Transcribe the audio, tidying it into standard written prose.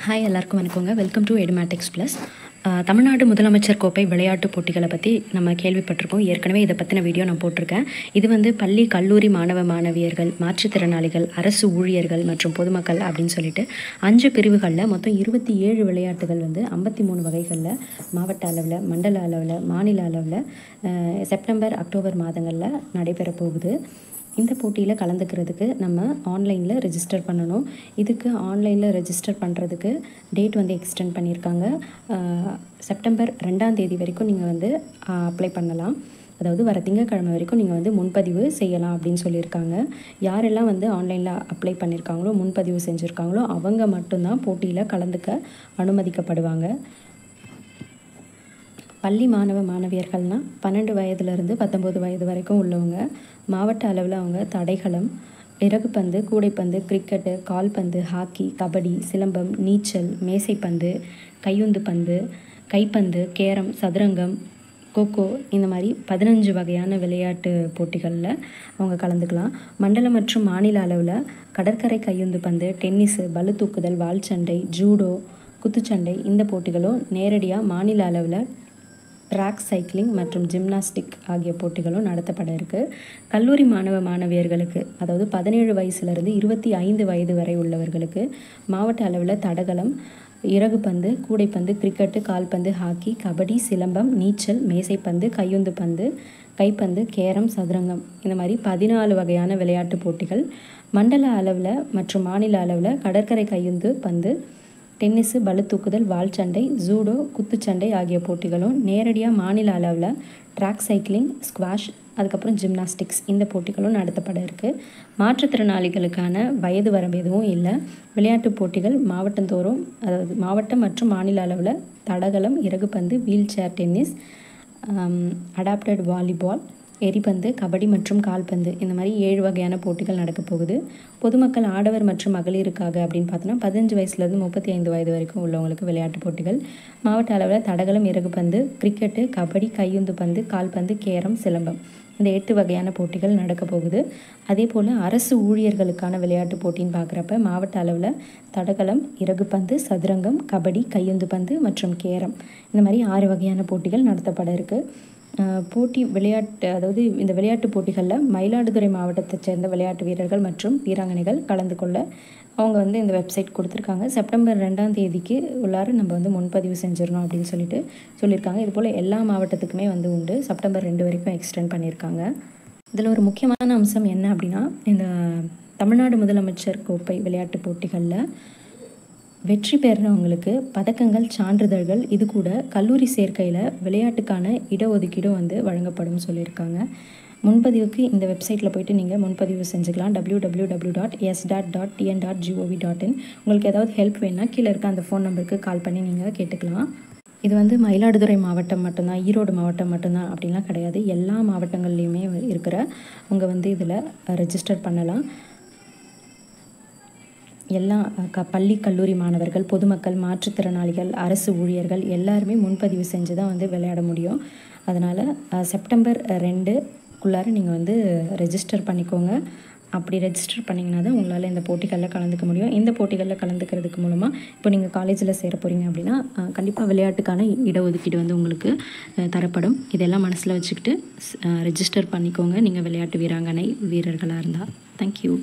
Hi எல்லாருக்கும் வணக்கங்க. Welcome to Edumatics plus. Tamil Nadu முதலமைச்சர் கோப்பை விளையாட்டுப் போட்டிகளை பற்றி நம்ம கேள்விப்பட்டிருக்கோம். ஏற்கனவே இதை பற்றின வீடியோ நான் போட்டிருக்கேன். இது வந்து பள்ளி கல்லூரி மாணவ மாணவியர்கள், மாற்றுத்திறனாளிகள், அரசு ஊழியர்கள் மற்றும் பொதுமக்கள் அப்படின்னு சொல்லிட்டு 5 பிரிவுகளில் மொத்தம் 27 விளையாட்டுகள் வந்து 53 வகைகளில் மாவட்ட அளவில், மண்டல அளவில், மாநில அளவில் செப்டம்பர், அக்டோபர் மாதங்களில் நடைபெற போகுது. இந்த போட்டியில் கலந்துக்கிறதுக்கு நம்ம ஆன்லைனில் ரெஜிஸ்டர் பண்ணணும். இதுக்கு ஆன்லைனில் ரெஜிஸ்டர் பண்ணுறதுக்கு டேட் வந்து எக்ஸ்டெண்ட் பண்ணியிருக்காங்க. செப்டம்பர் 2ஆம் தேதி வரைக்கும் நீங்கள் வந்து அப்ளை பண்ணலாம். அதாவது வர திங்கட்கிழமை வரைக்கும் நீங்கள் வந்து முன்பதிவு செய்யலாம் அப்படின்னு சொல்லியிருக்காங்க. யாரெல்லாம் வந்து ஆன்லைனில் அப்ளை பண்ணியிருக்காங்களோ, முன்பதிவு செஞ்சுருக்காங்களோ அவங்க மட்டும்தான் போட்டியில் கலந்துக்க அனுமதிக்கப்படுவாங்க. பள்ளி மாணவ மாணவியர்கள்னால் 12 வயதுலேருந்து 19 வயது வரைக்கும் உள்ளவங்க. மாவட்ட அளவில் அவங்க தடகளம், இறகுப்பந்து, கூடைப்பந்து, கிரிக்கெட்டு, கால்பந்து, ஹாக்கி, கபடி, சிலம்பம், நீச்சல், மேசைப்பந்து, கையுந்து பந்து, கைப்பந்து, கேரம், சதுரங்கம், கோகோ இந்த மாதிரி 15 வகையான விளையாட்டு போட்டிகளில் அவங்க கலந்துக்கலாம். மண்டல மற்றும் மாநில அளவில் கடற்கரை கையுந்து பந்து, டென்னிஸு, பளு தூக்குதல், வாள்சண்டை, ஜூடோ, குத்துச்சண்டை இந்த போட்டிகளும் நேரடியாக மாநில அளவில் ட்ராக் சைக்கிளிங் மற்றும் ஜிம்னாஸ்டிக் ஆகிய போட்டிகளும் நடத்தப்பட இருக்குது. கல்லூரி மாணவ மாணவியர்களுக்கு, அதாவது 17 வயசுலேருந்து 25 வயது வரை உள்ளவர்களுக்கு மாவட்ட அளவில் தடகளம், இறகுப்பந்து, கூடைப்பந்து, கிரிக்கெட்டு, கால்பந்து, ஹாக்கி, கபடி, சிலம்பம், நீச்சல், மேசைப்பந்து, கையுந்து பந்து, கைப்பந்து, கேரம், சதுரங்கம் இந்த மாதிரி 14 வகையான விளையாட்டு போட்டிகள். மண்டல அளவில் மற்றும் மாநில அளவில் கடற்கரை கையுந்து பந்து, டென்னிஸு, பளு தூக்குதல், வாள்சண்டை, ஜூடோ, குத்துச்சண்டை ஆகிய போட்டிகளும் நேரடியாக மாநில அளவில் ட்ராக் சைக்கிளிங், ஸ்குவாஷ், அதுக்கப்புறம் ஜிம்னாஸ்டிக்ஸ் இந்த போட்டிகளும் நடத்தப்பட இருக்குது. மாற்றுத்திறனாளிகளுக்கான வயது வரம்பு எதுவும் இல்லை. விளையாட்டுப் போட்டிகள் மாவட்டந்தோறும், அதாவது மாவட்டம் மற்றும் மாநில அளவில் தடகளம், இறகுப்பந்து, wheelchair tennis, adapted volleyball, எரிபந்து, கபடி மற்றும் கால்பந்து இந்த மாதிரி 7 வகையான போட்டிகள் நடக்க போகுது. பொதுமக்கள், ஆடவர் மற்றும் மகளிருக்காக அப்படின்னு பார்த்தோன்னா 15 வயசுலேருந்து 35 வயது வரைக்கும் உள்ளவங்களுக்கு விளையாட்டு போட்டிகள். மாவட்ட அளவில் தடகளம், இறகுப்பந்து, கிரிக்கெட்டு, கபடி, கையுந்து பந்து, கால்பந்து, கேரம், சிலம்பம் இந்த 8 வகையான போட்டிகள் நடக்க போகுது. அதே போல் அரசு ஊழியர்களுக்கான விளையாட்டு போட்டின்னு பார்க்குறப்ப மாவட்ட அளவில் தடகளம், இறகுப்பந்து, சதுரங்கம், கபடி, கையுந்து பந்து மற்றும் கேரம் இந்த மாதிரி 6 வகையான போட்டிகள் நடத்தப்பட இருக்குது. போட்டி விளையாட்டு, அதாவது இந்த விளையாட்டு போட்டிகளில் மயிலாடுதுறை மாவட்டத்தைச் சேர்ந்த விளையாட்டு வீரர்கள் மற்றும் வீராங்கனைகள் கலந்து கொள்ள அவங்க வந்து இந்த வெப்சைட் கொடுத்துருக்காங்க. செப்டம்பர் 2ஆம் தேதிக்கு உள்ளார நம்ம வந்து முன்பதிவு செஞ்சிடணும் அப்படின்னு சொல்லியிருக்காங்க. இதுபோல் எல்லா மாவட்டத்துக்குமே வந்து உண்டு. செப்டம்பர் 2 வரைக்கும் எக்ஸ்டெண்ட் பண்ணியிருக்காங்க. இதில் ஒரு முக்கியமான அம்சம் என்ன அப்படின்னா, இந்த தமிழ்நாடு முதலமைச்சர் கோப்பை விளையாட்டு போட்டிகளில் வெற்றி பெறுறவங்களுக்கு பதக்கங்கள், சான்றிதழ்கள், இது கூட கல்லூரி சேர்க்கையில் விளையாட்டுக்கான இடஒதுக்கீடும் வந்து வழங்கப்படும் சொல்லியிருக்காங்க. முன்பதிவுக்கு இந்த வெப்சைட்டில் போய்ட்டு நீங்கள் முன்பதிவு செஞ்சுக்கலாம். www.s.tn.gov.in. உங்களுக்கு ஏதாவது ஹெல்ப் வேணுன்னா கீழே இருக்க அந்த ஃபோன் நம்பருக்கு கால் பண்ணி நீங்கள் கேட்டுக்கலாம். இது வந்து மயிலாடுதுறை மாவட்டம் மட்டும்தான், ஈரோடு மாவட்டம் மட்டும்தான் அப்படின்லாம் கிடையாது. எல்லா மாவட்டங்கள்லேயுமே இருக்கிற அவங்க வந்து இதில் ரெஜிஸ்டர் பண்ணலாம். எல்லா பள்ளி கல்லூரி மாணவர்கள், பொதுமக்கள், மாற்றுத்திறனாளிகள், அரசு ஊழியர்கள் எல்லாருமே முன்பதிவு செஞ்சு தான் வந்து விளையாட முடியும். அதனால் செப்டம்பர் 2க்குள்ளார நீங்கள் வந்து ரெஜிஸ்டர் பண்ணிக்கோங்க. அப்படி ரெஜிஸ்டர் பண்ணிங்கன்னா தான் உங்களால் இந்த போட்டிகளில் கலந்துக்க முடியும். இந்த போட்டிகளில் கலந்துக்கிறதுக்கு மூலமாக இப்போ நீங்கள் காலேஜில் சேர போகிறீங்க அப்படின்னா கண்டிப்பாக விளையாட்டுக்கான இடஒதுக்கீடு வந்து உங்களுக்கு தரப்படும். இதெல்லாம் மனசில் வச்சுக்கிட்டு ரெஜிஸ்டர் பண்ணிக்கோங்க நீங்கள் விளையாட்டு வீராங்கனை வீரர்களாக இருந்தால். தேங்க்யூ.